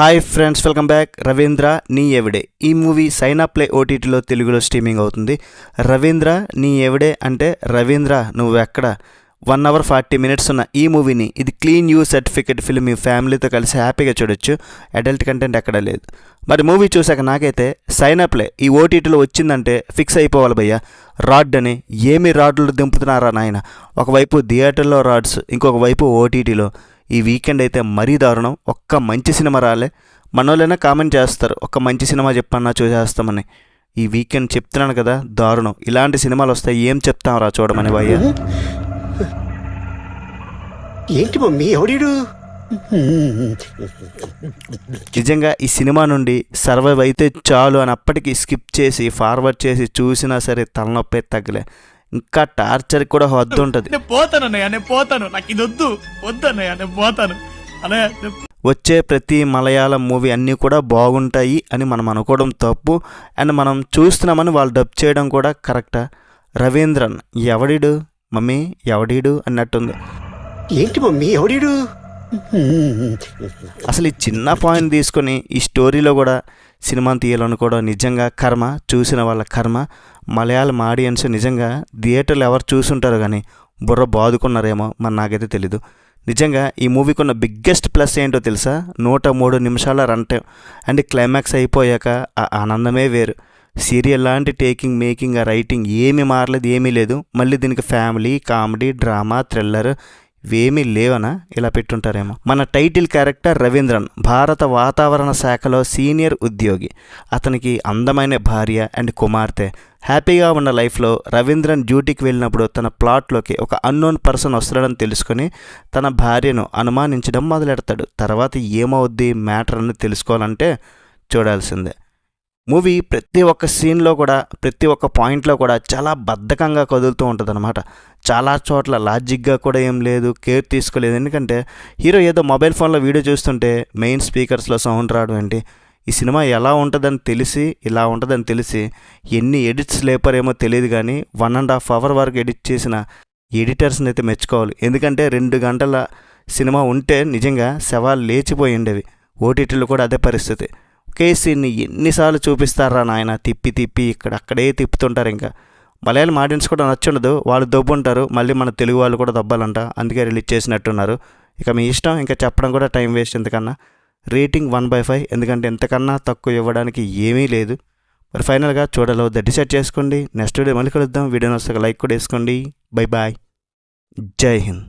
Hi friends, welcome back. Ravindra నీ ఎవడే ఈ movie Saina play ఓటీటీలో తెలుగులో స్ట్రీమింగ్ అవుతుంది. రవీంద్ర నీ ఎవడే అంటే రవీంద్ర నువ్వెక్కడ 1 hour 40 minutes ఉన్న ఈ మూవీని ఇది క్లీన్ యూ సర్టిఫికేట్ ఫిల్మ్ మీ ఫ్యామిలీతో కలిసి హ్యాపీగా చూడొచ్చు. అడల్ట్ కంటెంట్ ఎక్కడ లేదు. మరి మూవీ చూసాక నాకైతే సైనా ప్లే ఈ ఓటీటీలో వచ్చిందంటే ఫిక్స్ అయిపోవాలి భయ్య. రాడ్ అని ఏమి రాడ్లు దింపుతున్నారా నాయన. ఒకవైపు థియేటర్లో రాడ్స్, ఇంకొక వైపు ఓటీటీలో. ఈ వీకెండ్ అయితే మరీ దారుణం. ఒక్క మంచి సినిమా రాలే. మనోళ్ళైనా కామెంట్ చేస్తారు, ఒక్క మంచి సినిమా చెప్పన్నా చూసేస్తామని. ఈ వీకెండ్ చెప్తున్నాను కదా దారుణం. ఇలాంటి సినిమాలు వస్తాయి, ఏం చెప్తాం రా చూడమని భయ్య. ఏంటి మమ్మీ ఎవడీడు? నిజంగా ఈ సినిమా నుండి సర్వైవ్ అయితే చాలు అని అప్పటికి స్కిప్ చేసి ఫార్వర్డ్ చేసి చూసినా సరే తలనొప్పే తగ్గలే. ఇంకా టార్చర్ కూడా హద్దు ఉంటుంది. వచ్చే ప్రతి మలయాళం మూవీ అన్నీ కూడా బాగుంటాయి అని మనం అనుకోవడం తప్పు. అండ్ మనం చూస్తున్నామని వాళ్ళు డబ్ చేయడం కూడా కరెక్టా? రవీంద్రన్ ఎవడీడు మమ్మీ ఎవడీడు అన్నట్టుంది. ఏంటి మమ్మీ ఎవడీడు? అసలు ఈ చిన్న పాయింట్ తీసుకొని ఈ స్టోరీలో కూడా సినిమాని తీయాలనుకోవడం నిజంగా కర్మ, చూసిన వాళ్ళ కర్మ. మలయాళం ఆడియన్స్ నిజంగా థియేటర్లు ఎవరు చూసుంటారు కానీ బుర్ర బాదుకున్నారేమో మరి నాకైతే తెలీదు. నిజంగా ఈ మూవీకి ఉన్న బిగ్గెస్ట్ ప్లస్ ఏంటో తెలుసా? 103 నిమిషాల రన్ టైం అండ్ క్లైమాక్స్ అయిపోయాక ఆ ఆనందమే వేరు. సీరియల్ లాంటి టేకింగ్, మేకింగ్, ఆ రైటింగ్ ఏమీ మారలేదు, ఏమీ లేదు. మళ్ళీ దీనికి ఫ్యామిలీ, కామెడీ, డ్రామా, థ్రిల్లర్ ఇవేమీ లేవనా ఇలా పెట్టుంటారేమో. మన టైటిల్ క్యారెక్టర్ రవీంద్రన్ భారత వాతావరణ శాఖలో సీనియర్ ఉద్యోగి. అతనికి అందమైన భార్య అండ్ కుమార్తె. హ్యాపీగా ఉన్న లైఫ్లో రవీంద్రన్ డ్యూటీకి వెళ్ళినప్పుడు తన ప్లాట్లోకి ఒక అన్నోన్ పర్సన్ వస్తాడని తెలుసుకొని తన భార్యను అనుమానించడం మొదలెడతాడు. తర్వాత ఏమవుద్ది మ్యాటర్ అని తెలుసుకోవాలంటే చూడాల్సిందే. మూవీ ప్రతి ఒక్క సీన్లో కూడా, ప్రతి ఒక్క పాయింట్లో కూడా చాలా బద్ధకంగా కదులుతూ ఉంటుంది అనమాట. చాలా చోట్ల లాజిక్గా కూడా ఏం లేదు, కేర్ తీసుకోలేదు. ఎందుకంటే హీరో ఏదో మొబైల్ ఫోన్లో వీడియో చూస్తుంటే మెయిన్ స్పీకర్స్లో సౌండ్ రావడం ఏంటి. ఈ సినిమా ఎలా ఉంటుందని తెలిసి, ఇలా ఉంటుందని తెలిసి ఎన్ని ఎడిట్స్ లేపరేమో తెలియదు కానీ 1.5 hour వరకు ఎడిట్ చేసిన ఎడిటర్స్ని అయితే మెచ్చుకోవాలి. ఎందుకంటే 2 గంటల సినిమా ఉంటే నిజంగా శవాలు లేచిపోయి ఉండేవి. ఓటీటీలో కూడా అదే పరిస్థితి. ఒకే సీన్ని ఎన్నిసార్లు చూపిస్తారా నాయన, తిప్పి తిప్పి అక్కడే తిప్పుతుంటారు. ఇంకా మలయాళం ఆడియన్స్ కూడా నచ్చుండదు, వాళ్ళు దొబ్బుంటారు. మళ్ళీ మన తెలుగు వాళ్ళు కూడా దబ్బాలంట, అందుకే రిలీజ్ చేసినట్టున్నారు. ఇక మీ ఇష్టం, ఇంకా చెప్పడం కూడా టైం వేస్ట్. ఎందుకన్నా రేటింగ్ 1/5, ఎందుకంటే ఎంతకన్నా తక్కువ ఇవ్వడానికి ఏమీ లేదు. మరి ఫైనల్గా చూడాలో డిసైడ్ చేసుకోండి. నెక్స్ట్ వీడియో మళ్ళీ కలుద్దాం. వీడియోని వస్తే లైక్ కూడా వేసుకోండి. బై బాయ్, జై హింద్.